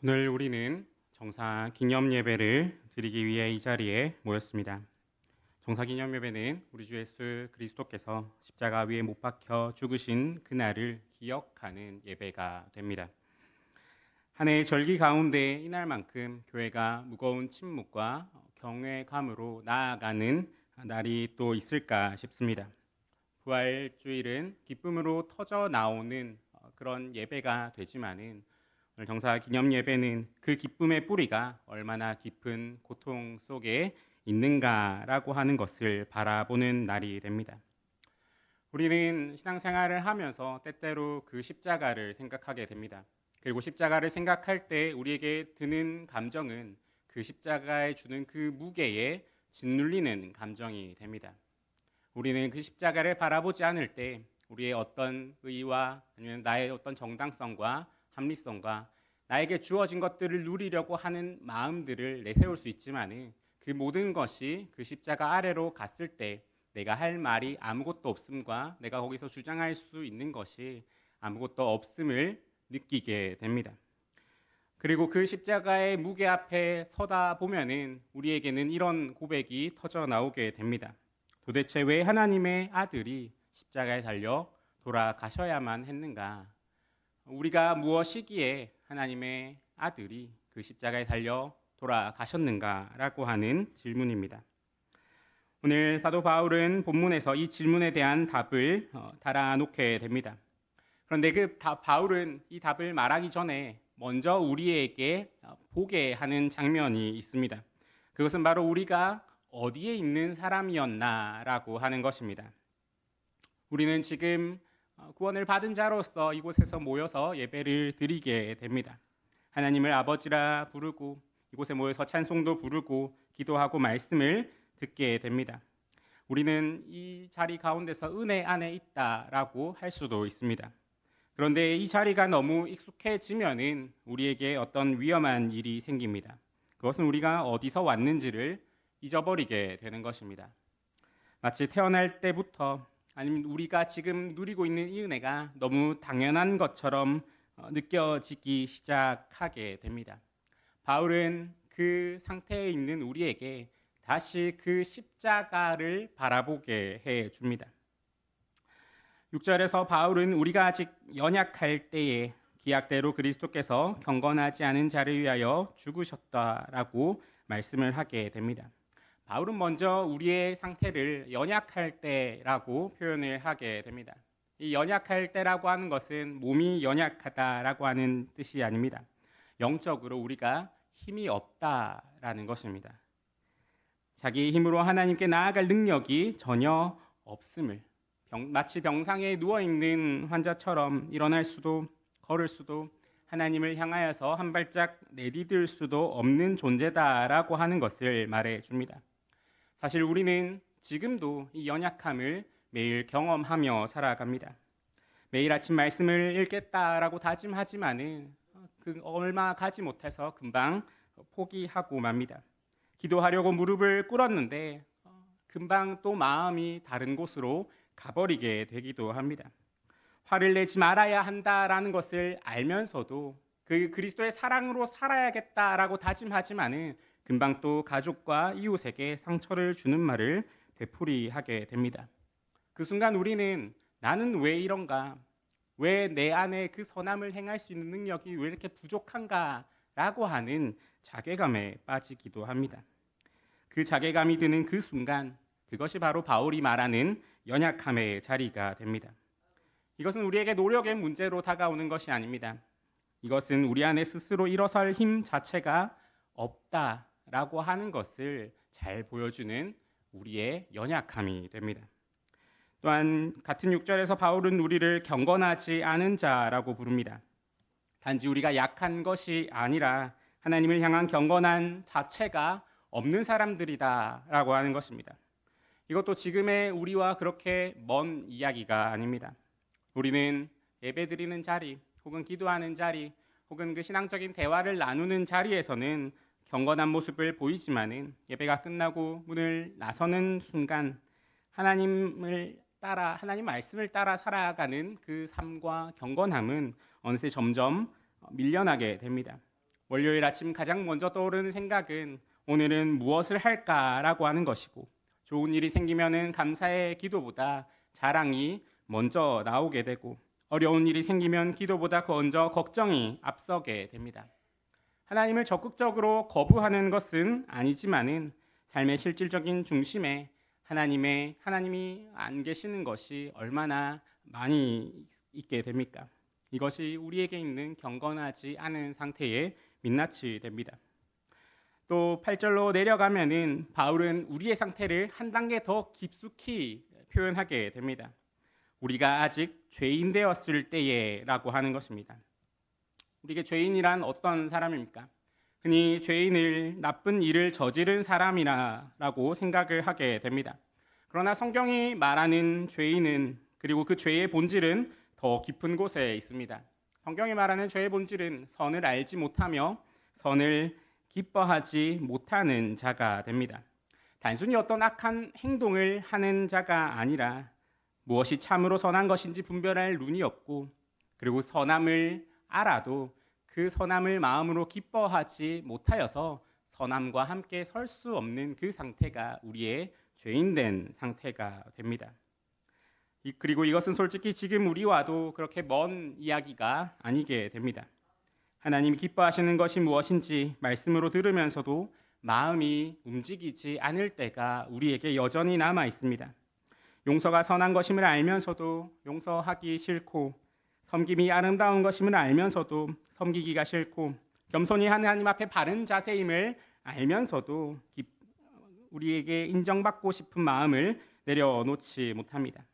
오늘 우리는 정사 기념 예배를 드리기 위해 이 자리에 모였습니다. 정사 기념 예배는 우리 주 예수 그리스도께서 십자가 위에 못 박혀 죽으신 그날을 기억하는 예배가 됩니다. 한 해의 절기 가운데 이날만큼 교회가 무거운 침묵과 경외감으로 나아가는 날이 또 있을까 싶습니다. 부활주일은 기쁨으로 터져 나오는 그런 예배가 되지만은 오늘 정사 기념 예배는 그 기쁨의 뿌리가 얼마나 깊은 고통 속에 있는가라고 하는 것을 바라보는 날이 됩니다. 우리는 신앙생활을 하면서 때때로 그 십자가를 생각하게 됩니다. 그리고 십자가를 생각할 때 우리에게 드는 감정은 그 십자가에 주는 그 무게에 짓눌리는 감정이 됩니다. 우리는 그 십자가를 바라보지 않을 때 우리의 어떤 의와 아니면 나의 어떤 정당성과 합리성과 나에게 주어진 것들을 누리려고 하는 마음들을 내세울 수 있지만은 그 모든 것이 그 십자가 아래로 갔을 때 내가 할 말이 아무것도 없음과 내가 거기서 주장할 수 있는 것이 아무것도 없음을 느끼게 됩니다. 그리고 그 십자가의 무게 앞에 서다 보면은 우리에게는 이런 고백이 터져 나오게 됩니다. 도대체 왜 하나님의 아들이 십자가에 달려 돌아가셔야만 했는가? 우리가 무엇이기에 하나님의 아들이 그 십자가에 달려 돌아가셨는가라고 하는 질문입니다. 오늘 사도 바울은 본문에서 이 질문에 대한 답을 달아놓게 됩니다. 그런데 바울은 이 답을 말하기 전에 먼저 우리에게 보게 하는 장면이 있습니다. 그것은 바로 우리가 어디에 있는 사람이었나라고 하는 것입니다. 우리는 지금 구원을 받은 자로서 이곳에서 모여서 예배를 드리게 됩니다. 하나님을 아버지라 부르고 이곳에 모여서 찬송도 부르고 기도하고 말씀을 듣게 됩니다. 우리는 이 자리 가운데서 은혜 안에 있다라고 할 수도 있습니다. 그런데 이 자리가 너무 익숙해지면은 우리에게 어떤 위험한 일이 생깁니다. 그것은 우리가 어디서 왔는지를 잊어버리게 되는 것입니다. 마치 태어날 때부터 아니면 우리가 지금 누리고 있는 이 은혜가 너무 당연한 것처럼 느껴지기 시작하게 됩니다. 바울은 그 상태에 있는 우리에게 다시 그 십자가를 바라보게 해 줍니다. 6절에서 바울은 우리가 아직 연약할 때에 기약대로 그리스도께서 경건하지 않은 자를 위하여 죽으셨다라고 말씀을 하게 됩니다. 바울은 먼저 우리의 상태를 연약할 때라고 표현을 하게 됩니다. 이 연약할 때라고 하는 것은 몸이 연약하다라고 하는 뜻이 아닙니다. 영적으로 우리가 힘이 없다라는 것입니다. 자기 힘으로 하나님께 나아갈 능력이 전혀 없음을, 마치 병상에 누워있는 환자처럼 일어날 수도 걸을 수도 하나님을 향하여서 한 발짝 내디딜 수도 없는 존재다라고 하는 것을 말해줍니다. 사실 우리는 지금도 이 연약함을 매일 경험하며 살아갑니다. 매일 아침 말씀을 읽겠다라고 다짐하지만은 그 얼마 가지 못해서 금방 포기하고 맙니다. 기도하려고 무릎을 꿇었는데 금방 또 마음이 다른 곳으로 가버리게 되기도 합니다. 화를 내지 말아야 한다라는 것을 알면서도 그 그리스도의 사랑으로 살아야겠다라고 다짐하지만은 금방 또 가족과 이웃에게 상처를 주는 말을 되풀이하게 됩니다. 그 순간 우리는 나는 왜 이런가? 왜 내 안에 그 선함을 행할 수 있는 능력이 왜 이렇게 부족한가? 라고 하는 자괴감에 빠지기도 합니다. 그 자괴감이 드는 그 순간 그것이 바로 바울이 말하는 연약함의 자리가 됩니다. 이것은 우리에게 노력의 문제로 다가오는 것이 아닙니다. 이것은 우리 안에 스스로 일어설 힘 자체가 없다라고 하는 것을 잘 보여주는 우리의 연약함이 됩니다. 또한 같은 6절에서 바울은 우리를 경건하지 않은 자라고 부릅니다. 단지 우리가 약한 것이 아니라 하나님을 향한 경건한 자체가 없는 사람들이다라고 하는 것입니다. 이것도 지금의 우리와 그렇게 먼 이야기가 아닙니다. 우리는 예배드리는 자리, 혹은 기도하는 자리, 혹은 그 신앙적인 대화를 나누는 자리에서는 경건한 모습을 보이지만은 예배가 끝나고 문을 나서는 순간 하나님 말씀을 따라 살아가는 그 삶과 경건함은 어느새 점점 밀려나게 됩니다. 월요일 아침 가장 먼저 떠오르는 생각은 오늘은 무엇을 할까라고 하는 것이고, 좋은 일이 생기면은 감사의 기도보다 자랑이 먼저 나오게 되고, 어려운 일이 생기면 기도보다 먼저 걱정이 앞서게 됩니다. 하나님을 적극적으로 거부하는 것은 아니지만은 삶의 실질적인 중심에 하나님이 안 계시는 것이 얼마나 많이 있게 됩니까? 이것이 우리에게 있는 경건하지 않은 상태의 민낯이 됩니다. 또 8절로 내려가면은 바울은 우리의 상태를 한 단계 더 깊숙이 표현하게 됩니다. 우리가 아직 죄인 되었을 때에라고 하는 것입니다. 우리에게 죄인이란 어떤 사람입니까? 흔히 죄인을 나쁜 일을 저지른 사람이라고 생각을 하게 됩니다. 그러나 성경이 말하는 죄인은, 그리고 그 죄의 본질은 더 깊은 곳에 있습니다. 성경이 말하는 죄의 본질은 선을 알지 못하며 선을 기뻐하지 못하는 자가 됩니다. 단순히 어떤 악한 행동을 하는 자가 아니라 무엇이 참으로 선한 것인지 분별할 눈이 없고, 그리고 선함을 알아도 그 선함을 마음으로 기뻐하지 못하여서 선함과 함께 설 수 없는 그 상태가 우리의 죄인된 상태가 됩니다. 그리고 이것은 솔직히 지금 우리와도 그렇게 먼 이야기가 아니게 됩니다. 하나님이 기뻐하시는 것이 무엇인지 말씀으로 들으면서도 마음이 움직이지 않을 때가 우리에게 여전히 남아 있습니다. 용서가 선한 것임을 알면서도 용서하기 싫고, 섬김이 아름다운 것임을 알면서도 섬기기가 싫고, 겸손히 하나님 앞에 바른 자세임을 알면서도 우리에게 인정받고 싶은 마음을 내려놓지 못합니다.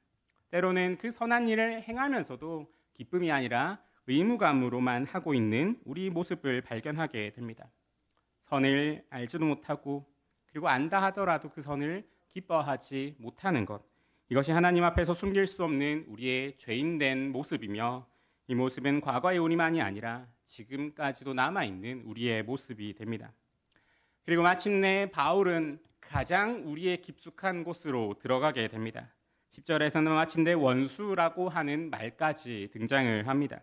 때로는 그 선한 일을 행하면서도 기쁨이 아니라 의무감으로만 하고 있는 우리 모습을 발견하게 됩니다. 선을 알지도 못하고, 그리고 안다 하더라도 그 선을 기뻐하지 못하는 것, 이것이 하나님 앞에서 숨길 수 없는 우리의 죄인된 모습이며, 이 모습은 과거의 우리만이 아니라 지금까지도 남아있는 우리의 모습이 됩니다. 그리고 마침내 바울은 가장 우리의 깊숙한 곳으로 들어가게 됩니다. 10절에서는 마침내 원수라고 하는 말까지 등장을 합니다.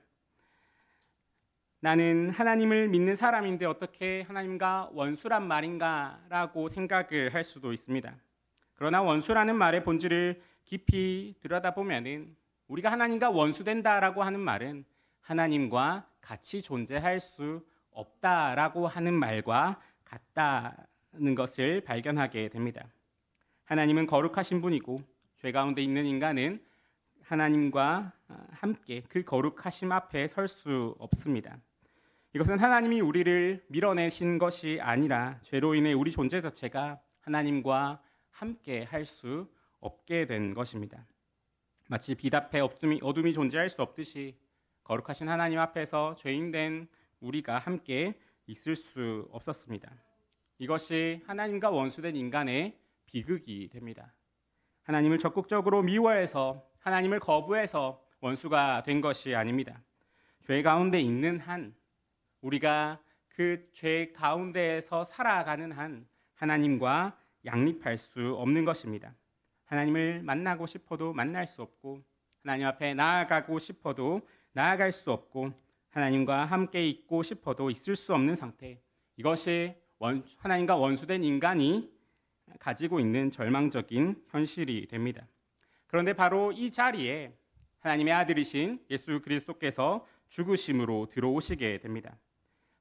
나는 하나님을 믿는 사람인데 어떻게 하나님과 원수란 말인가 라고 생각을 할 수도 있습니다. 그러나 원수라는 말의 본질을 깊이 들여다보면 우리가 하나님과 원수된다라고 하는 말은 하나님과 같이 존재할 수 없다라고 하는 말과 같다는 것을 발견하게 됩니다. 하나님은 거룩하신 분이고, 죄 가운데 있는 인간은 하나님과 함께 그 거룩하심 앞에 설 수 없습니다. 이것은 하나님이 우리를 밀어내신 것이 아니라 죄로 인해 우리 존재 자체가 하나님과 함께 할 수 없게 된 것입니다. 마치 빛 앞에 어둠이 존재할 수 없듯이 거룩하신 하나님 앞에서 죄인된 우리가 함께 있을 수 없었습니다. 이것이 하나님과 원수된 인간의 비극이 됩니다. 하나님을 적극적으로 미워해서, 하나님을 거부해서 원수가 된 것이 아닙니다. 죄 가운데 있는 한, 우리가 그 죄 가운데에서 살아가는 한 하나님과 양립할 수 없는 것입니다. 하나님을 만나고 싶어도 만날 수 없고, 하나님 앞에 나아가고 싶어도 나아갈 수 없고, 하나님과 함께 있고 싶어도 있을 수 없는 상태, 이것이 하나님과 원수된 인간이 가지고 있는 절망적인 현실이 됩니다. 그런데 바로 이 자리에 하나님의 아들이신 예수 그리스도께서 죽으심으로 들어오시게 됩니다.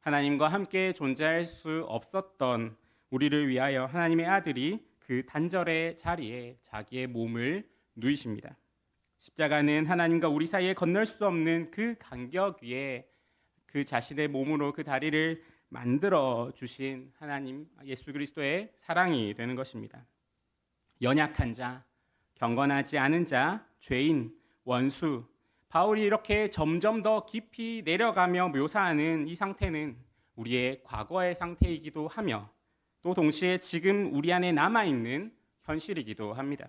하나님과 함께 존재할 수 없었던 우리를 위하여 하나님의 아들이 그 단절의 자리에 자기의 몸을 누이십니다. 십자가는 하나님과 우리 사이에 건널 수 없는 그 간격 위에 그 자신의 몸으로 그 다리를 만들어 주신 하나님 예수 그리스도의 사랑이 되는 것입니다. 연약한 자, 경건하지 않은 자, 죄인, 원수, 바울이 이렇게 점점 더 깊이 내려가며 묘사하는 이 상태는 우리의 과거의 상태이기도 하며, 또 동시에 지금 우리 안에 남아있는 현실이기도 합니다.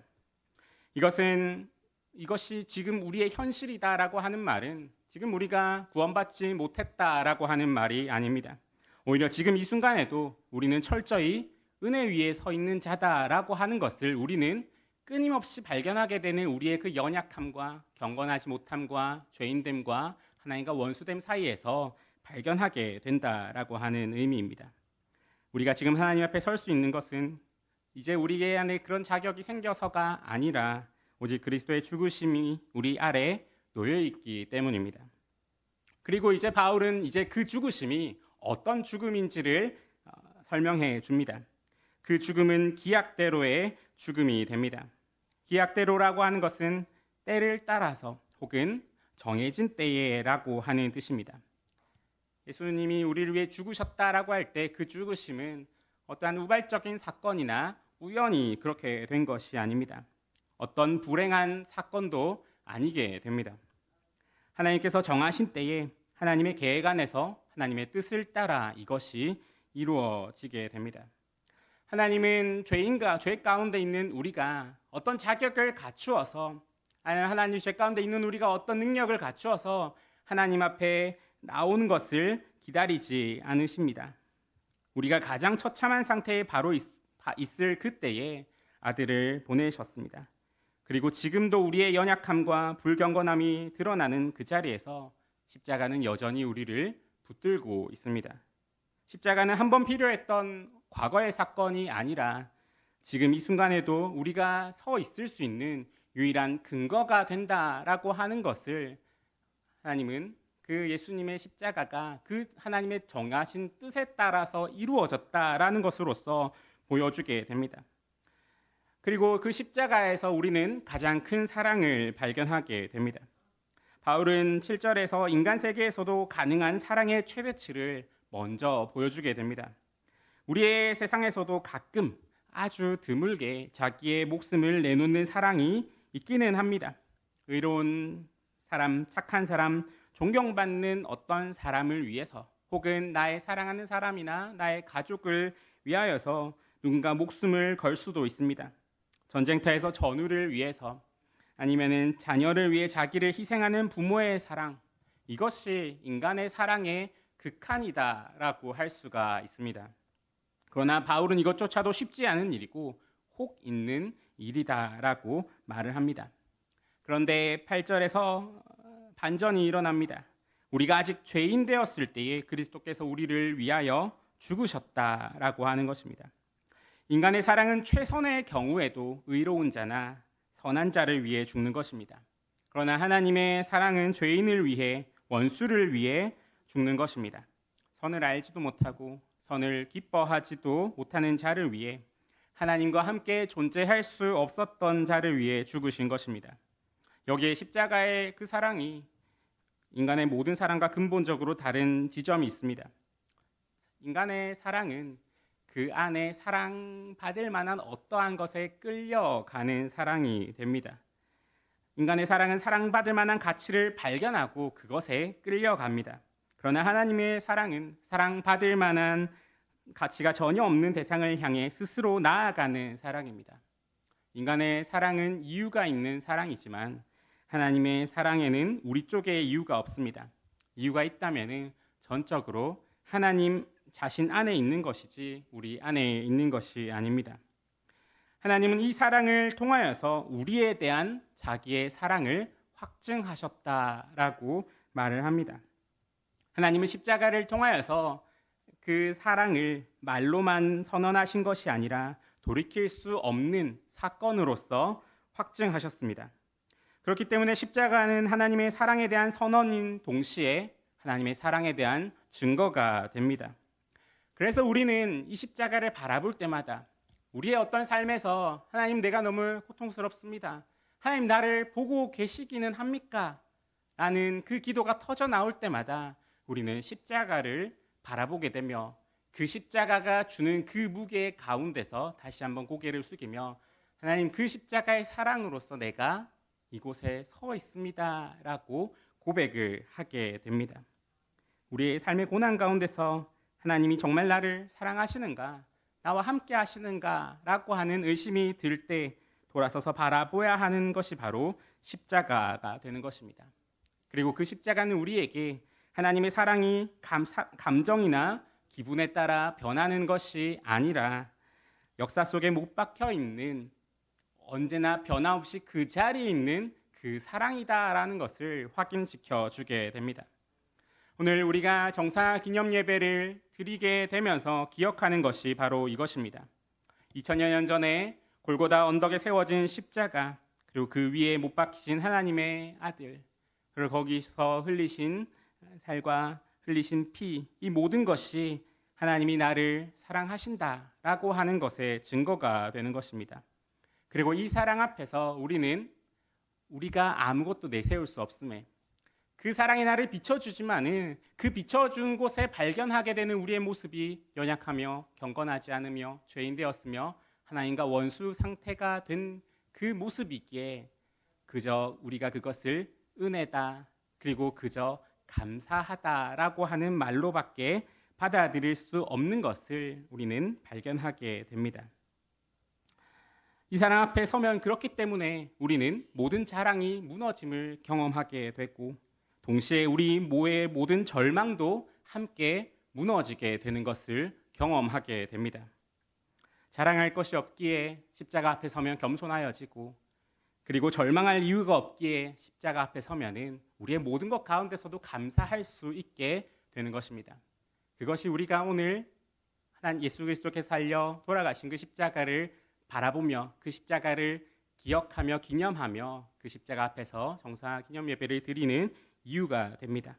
이것이 지금 우리의 현실이다라고 하는 말은 지금 우리가 구원받지 못했다라고 하는 말이 아닙니다. 오히려 지금 이 순간에도 우리는 철저히 은혜 위에 서 있는 자다라고 하는 것을 우리는 끊임없이 발견하게 되는 우리의 그 연약함과 경건하지 못함과 죄인됨과 하나님과 원수됨 사이에서 발견하게 된다라고 하는 의미입니다. 우리가 지금 하나님 앞에 설 수 있는 것은 이제 우리 안에 그런 자격이 생겨서가 아니라 오직 그리스도의 죽으심이 우리 아래 놓여 있기 때문입니다. 그리고 이제 바울은 이제 그 죽으심이 어떤 죽음인지를 설명해 줍니다. 그 죽음은 기약대로의 죽음이 됩니다. 기약대로라고 하는 것은 때를 따라서 혹은 정해진 때에라고 하는 뜻입니다. 예수님이 우리를 위해 죽으셨다라고 할 때 그 죽으심은 어떠한 우발적인 사건이나 우연히 그렇게 된 것이 아닙니다. 어떤 불행한 사건도 아니게 됩니다. 하나님께서 정하신 때에 하나님의 계획 안에서 하나님의 뜻을 따라 이것이 이루어지게 됩니다. 하나님은 죄 가운데 있는 우리가 어떤 자격을 갖추어서, 하나님 죄 가운데 있는 우리가 어떤 능력을 갖추어서 하나님 앞에 나오는 것을 기다리지 않으십니다. 우리가 가장 처참한 상태에 바로 있을 그때에 아들을 보내셨습니다. 그리고 지금도 우리의 연약함과 불경건함이 드러나는 그 자리에서 십자가는 여전히 우리를 붙들고 있습니다. 십자가는 한 번 필요했던 과거의 사건이 아니라 지금 이 순간에도 우리가 서 있을 수 있는 유일한 근거가 된다라고 하는 것을 하나님은 그 예수님의 십자가가 그 하나님의 정하신 뜻에 따라서 이루어졌다라는 것으로서 보여주게 됩니다. 그리고 그 십자가에서 우리는 가장 큰 사랑을 발견하게 됩니다. 바울은 7절에서 인간 세계에서도 가능한 사랑의 최대치를 먼저 보여주게 됩니다. 우리의 세상에서도 가끔 아주 드물게 자기의 목숨을 내놓는 사랑이 있기는 합니다. 의로운 사람, 착한 사람, 존경받는 어떤 사람을 위해서 혹은 나의 사랑하는 사람이나 나의 가족을 위하여서 누군가 목숨을 걸 수도 있습니다. 전쟁터에서 전우를 위해서 아니면은 자녀를 위해 자기를 희생하는 부모의 사랑, 이것이 인간의 사랑의 극한이다라고 할 수가 있습니다. 그러나 바울은 이것조차도 쉽지 않은 일이고 혹 있는 일이다라고 말을 합니다. 그런데 8절에서 반전이 일어납니다. 우리가 아직 죄인 되었을 때에 그리스도께서 우리를 위하여 죽으셨다라고 하는 것입니다. 인간의 사랑은 최선의 경우에도 의로운 자나 선한 자를 위해 죽는 것입니다. 그러나 하나님의 사랑은 죄인을 위해, 원수를 위해 죽는 것입니다. 선을 알지도 못하고 선을 기뻐하지도 못하는 자를 위해, 하나님과 함께 존재할 수 없었던 자를 위해 죽으신 것입니다. 여기에 십자가의 그 사랑이 인간의 모든 사랑과 근본적으로 다른 지점이 있습니다. 인간의 사랑은 그 안에 사랑받을 만한 어떠한 것에 끌려가는 사랑이 됩니다. 인간의 사랑은 사랑받을 만한 가치를 발견하고 그것에 끌려갑니다. 그러나 하나님의 사랑은 사랑받을 만한 가치가 전혀 없는 대상을 향해 스스로 나아가는 사랑입니다. 인간의 사랑은 이유가 있는 사랑이지만 하나님의 사랑에는 우리 쪽에 이유가 없습니다. 이유가 있다면 전적으로 하나님 자신 안에 있는 것이지 우리 안에 있는 것이 아닙니다. 하나님은 이 사랑을 통하여서 우리에 대한 자기의 사랑을 확증하셨다라고 말을 합니다. 하나님은 십자가를 통하여서 그 사랑을 말로만 선언하신 것이 아니라 돌이킬 수 없는 사건으로서 확증하셨습니다. 그렇기 때문에 십자가는 하나님의 사랑에 대한 선언인 동시에 하나님의 사랑에 대한 증거가 됩니다. 그래서 우리는 이 십자가를 바라볼 때마다 우리의 어떤 삶에서 하나님, 내가 너무 고통스럽습니다. 하나님, 나를 보고 계시기는 합니까? 라는 그 기도가 터져 나올 때마다 우리는 십자가를 바라보게 되며 그 십자가가 주는 그 무게 가운데서 다시 한번 고개를 숙이며 하나님, 그 십자가의 사랑으로서 내가 이곳에 서 있습니다 라고 고백을 하게 됩니다. 우리의 삶의 고난 가운데서 하나님이 정말 나를 사랑하시는가, 나와 함께 하시는가 라고 하는 의심이 들 때 돌아서서 바라보아야 하는 것이 바로 십자가가 되는 것입니다. 그리고 그 십자가는 우리에게 하나님의 사랑이 감정이나 기분에 따라 변하는 것이 아니라 역사 속에 못 박혀 있는, 언제나 변함없이 그 자리에 있는 그 사랑이다라는 것을 확인시켜 주게 됩니다. 오늘 우리가 정사 기념 예배를 드리게 되면서 기억하는 것이 바로 이것입니다. 2000여 년 전에 골고다 언덕에 세워진 십자가, 그리고 그 위에 못 박히신 하나님의 아들, 그리고 거기서 흘리신 살과 흘리신 피, 이 모든 것이 하나님이 나를 사랑하신다라고 하는 것의 증거가 되는 것입니다. 그리고 이 사랑 앞에서 우리가 아무것도 내세울 수 없음에, 그 사랑이 나를 비춰주지만은 그 비춰준 곳에 발견하게 되는 우리의 모습이 연약하며 경건하지 않으며 죄인 되었으며 하나님과 원수 상태가 된 그 모습이기에 그저 우리가 그것을 은혜다, 그리고 그저 감사하다라고 하는 말로밖에 받아들일 수 없는 것을 우리는 발견하게 됩니다. 이 사랑 앞에 서면 그렇기 때문에 우리는 모든 자랑이 무너짐을 경험하게 되고, 동시에 우리 모의 모든 절망도 함께 무너지게 되는 것을 경험하게 됩니다. 자랑할 것이 없기에 십자가 앞에 서면 겸손하여지고, 그리고 절망할 이유가 없기에 십자가 앞에 서면은 우리의 모든 것 가운데서도 감사할 수 있게 되는 것입니다. 그것이 우리가 오늘 하나님 예수 그리스도께서 살려 돌아가신 그 십자가를 바라보며 그 십자가를 기억하며 기념하며 그 십자가 앞에서 정사 기념 예배를 드리는 이유가 됩니다.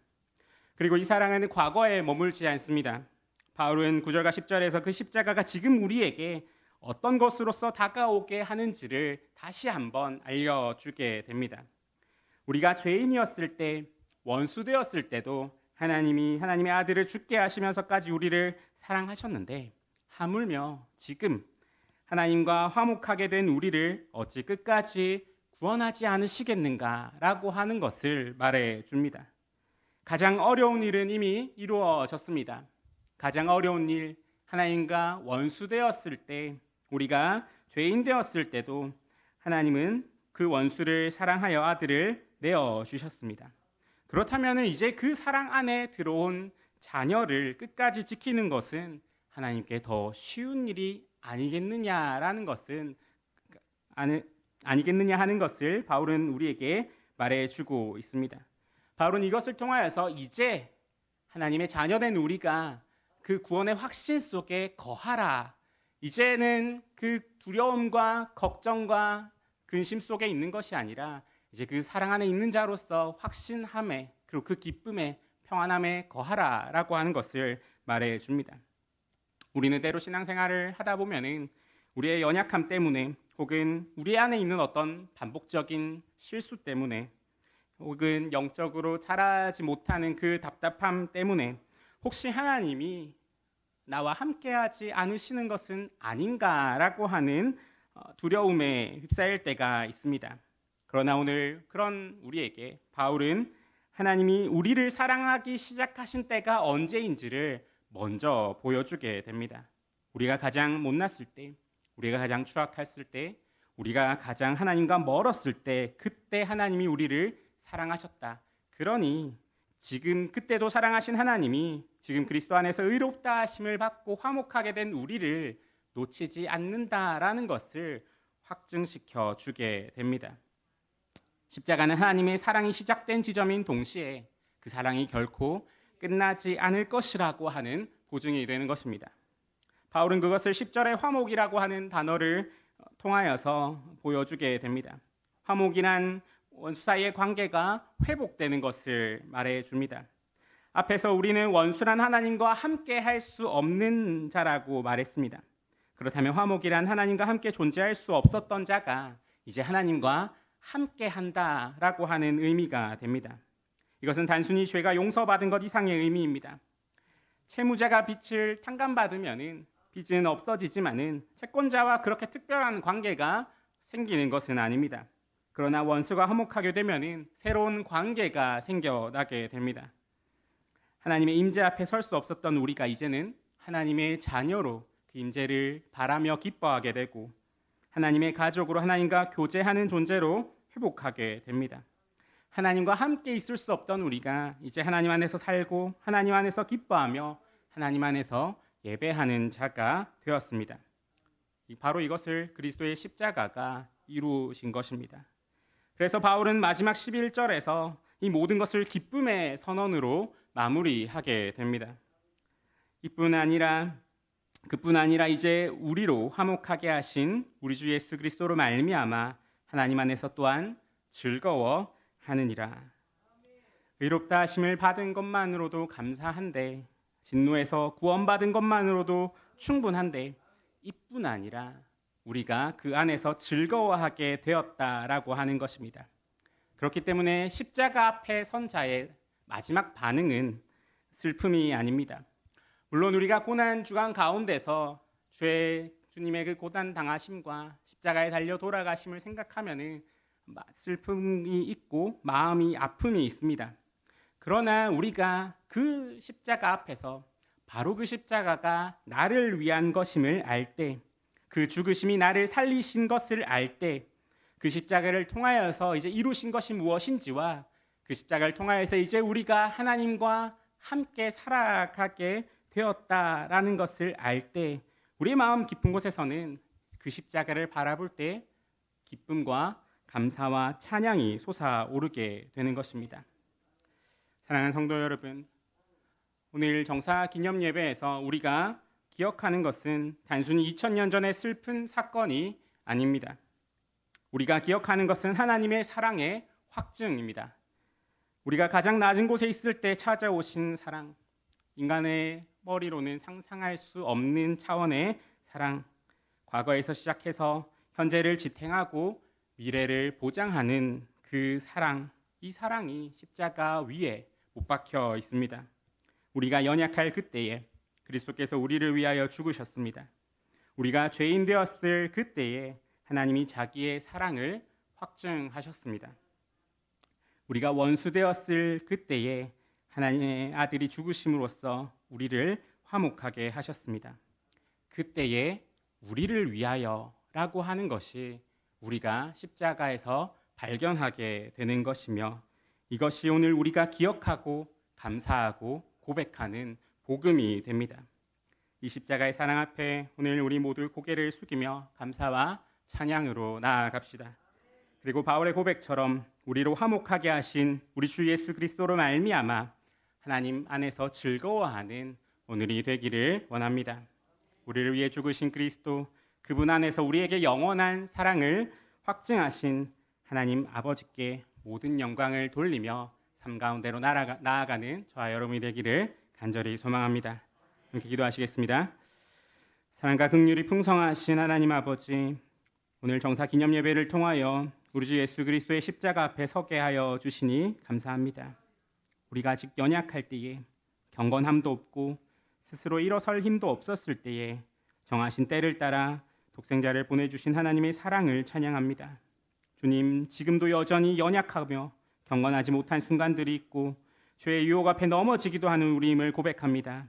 그리고 이 사랑은 과거에 머물지 않습니다. 바울은 9절과 10절에서 그 십자가가 지금 우리에게 어떤 것으로서 다가오게 하는지를 다시 한번 알려주게 됩니다. 우리가 죄인이었을 때, 원수 되었을 때도 하나님이 하나님의 아들을 죽게 하시면서까지 우리를 사랑하셨는데, 하물며 지금 하나님과 화목하게 된 우리를 어찌 끝까지 구원하지 않으시겠는가라고 하는 것을 말해줍니다. 가장 어려운 일은 이미 이루어졌습니다. 가장 어려운 일, 하나님과 원수 되었을 때, 우리가 죄인 되었을 때도 하나님은 그 원수를 사랑하여 아들을 내어주셨습니다. 그렇다면 이제 그 사랑 안에 들어온 자녀를 끝까지 지키는 것은 하나님께 더 쉬운 일이 아니겠느냐라는 것은 아니겠느냐 하는 것을 바울은 우리에게 말해주고 있습니다. 바울은 이것을 통하여서 이제 하나님의 자녀된 우리가 그 구원의 확신 속에 거하라, 이제는 그 두려움과 걱정과 근심 속에 있는 것이 아니라 이제 그 사랑 안에 있는 자로서 확신함에, 그리고 그 기쁨에, 평안함에 거하라라고 하는 것을 말해줍니다. 우리는 때로 신앙생활을 하다 보면은 우리의 연약함 때문에, 혹은 우리 안에 있는 어떤 반복적인 실수 때문에, 혹은 영적으로 자라지 못하는 그 답답함 때문에 혹시 하나님이 나와 함께하지 않으시는 것은 아닌가라고 하는 두려움에 휩싸일 때가 있습니다. 그러나 오늘 그런 우리에게 바울은 하나님이 우리를 사랑하기 시작하신 때가 언제인지를 먼저 보여주게 됩니다. 우리가 가장 못났을 때, 우리가 가장 추악했을 때, 우리가 가장 하나님과 멀었을 때, 그때 하나님이 우리를 사랑하셨다. 그러니 지금 그때도 사랑하신 하나님이 지금 그리스도 안에서 의롭다 하심을 받고 화목하게 된 우리를 놓치지 않는다라는 것을 확증시켜 주게 됩니다. 십자가는 하나님의 사랑이 시작된 지점인 동시에 그 사랑이 결코 끝나지 않을 것이라고 하는 보증이 되는 것입니다. 바울은 그것을 10절의 화목이라고 하는 단어를 통하여서 보여주게 됩니다. 화목이란 원수 사이의 관계가 회복되는 것을 말해줍니다. 앞에서 우리는 원수란 하나님과 함께 할 수 없는 자라고 말했습니다. 그렇다면 화목이란 하나님과 함께 존재할 수 없었던 자가 이제 하나님과 함께 한다라고 하는 의미가 됩니다. 이것은 단순히 죄가 용서받은 것 이상의 의미입니다. 채무자가 빚을 탕감받으면 빚은 없어지지만은 채권자와 그렇게 특별한 관계가 생기는 것은 아닙니다. 그러나 원수가 화목하게 되면은 새로운 관계가 생겨나게 됩니다. 하나님의 임재 앞에 설 수 없었던 우리가 이제는 하나님의 자녀로 그 임재를 바라며 기뻐하게 되고, 하나님의 가족으로 하나님과 교제하는 존재로 회복하게 됩니다. 하나님과 함께 있을 수 없던 우리가 이제 하나님 안에서 살고 하나님 안에서 기뻐하며 하나님 안에서 예배하는 자가 되었습니다. 바로 이것을 그리스도의 십자가가 이루신 것입니다. 그래서 바울은 마지막 11절에서 이 모든 것을 기쁨의 선언으로 마무리하게 됩니다. 그뿐 아니라 이제 우리로 화목하게 하신 우리 주 예수 그리스도로 말미암아 하나님 안에서 또한 즐거워하느니라. 의롭다 하심을 받은 것만으로도 감사한데, 진노에서 구원받은 것만으로도 충분한데, 이뿐 아니라 우리가 그 안에서 즐거워하게 되었다라고 하는 것입니다. 그렇기 때문에 십자가 앞에 선 자의 마지막 반응은 슬픔이 아닙니다. 물론 우리가 고난 주간 가운데서 주님의 그 고난 당하심과 십자가에 달려 돌아가심을 생각하면은 슬픔이 있고 마음이 아픔이 있습니다. 그러나 우리가 그 십자가 앞에서 바로 그 십자가가 나를 위한 것임을 알 때, 그 죽으심이 나를 살리신 것을 알 때, 그 십자가를 통하여서 이제 이루신 것이 무엇인지와 그 십자가를 통하여서 이제 우리가 하나님과 함께 살아가게 되었다라는 것을 알 때, 우리의 마음 깊은 곳에서는 그 십자가를 바라볼 때 기쁨과 감사와 찬양이 솟아오르게 되는 것입니다. 사랑하는 성도 여러분, 오늘 정사 기념 예배에서 우리가 기억하는 것은 단순히 2000년 전의 슬픈 사건이 아닙니다. 우리가 기억하는 것은 하나님의 사랑의 확증입니다. 우리가 가장 낮은 곳에 있을 때 찾아오신 사랑, 인간의 머리로는 상상할 수 없는 차원의 사랑, 과거에서 시작해서 현재를 지탱하고 미래를 보장하는 그 사랑, 이 사랑이 십자가 위에 못 박혀 있습니다. 우리가 연약할 그때에 그리스도께서 우리를 위하여 죽으셨습니다. 우리가 죄인 되었을 그때에 하나님이 자기의 사랑을 확증하셨습니다. 우리가 원수 되었을 그때에 하나님의 아들이 죽으심으로써 우리를 화목하게 하셨습니다. 그때에 우리를 위하여라고 하는 것이 우리가 십자가에서 발견하게 되는 것이며, 이것이 오늘 우리가 기억하고 감사하고 고백하는 복음이 됩니다. 이 십자가의 사랑 앞에 오늘 우리 모두 고개를 숙이며 감사와 찬양으로 나아갑시다. 그리고 바울의 고백처럼 우리로 화목하게 하신 우리 주 예수 그리스도로 말미암아 하나님 안에서 즐거워하는 오늘이 되기를 원합니다. 우리를 위해 죽으신 그리스도, 그분 안에서 우리에게 영원한 사랑을 확증하신 하나님 아버지께 모든 영광을 돌리며 삶 가운데로 나아가는 저와 여러분이 되기를 간절히 소망합니다. 이렇게 기도하시겠습니다. 사랑과 긍휼이 풍성하신 하나님 아버지, 오늘 정사 기념 예배를 통하여 우리 주 예수 그리스도의 십자가 앞에 서게 하여 주시니 감사합니다. 우리가 아직 연약할 때에, 경건함도 없고 스스로 일어설 힘도 없었을 때에 정하신 때를 따라 독생자를 보내주신 하나님의 사랑을 찬양합니다. 주님, 지금도 여전히 연약하며 경건하지 못한 순간들이 있고 죄의 유혹 앞에 넘어지기도 하는 우리임을 고백합니다.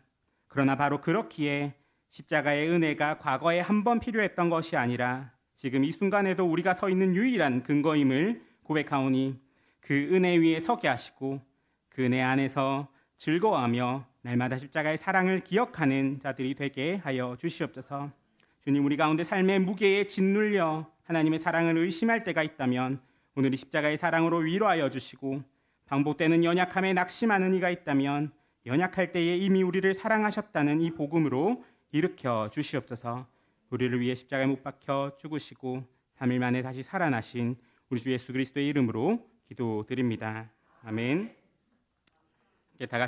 그러나 바로 그렇기에 십자가의 은혜가 과거에 한 번 필요했던 것이 아니라 지금 이 순간에도 우리가 서 있는 유일한 근거임을 고백하오니, 그 은혜 위에 서게 하시고 그 은혜 안에서 즐거워하며 날마다 십자가의 사랑을 기억하는 자들이 되게 하여 주시옵소서. 주님, 우리 가운데 삶의 무게에 짓눌려 하나님의 사랑을 의심할 때가 있다면 오늘 이 십자가의 사랑으로 위로하여 주시고, 반복되는 연약함에 낙심하는 이가 있다면 연약할 때에 이미 우리를 사랑하셨다는 이 복음으로 일으켜 주시옵소서. 우리를 위해 십자가에 못 박혀 죽으시고 3일 만에 다시 살아나신 우리 주 예수 그리스도의 이름으로 기도드립니다. 아멘. 다 같이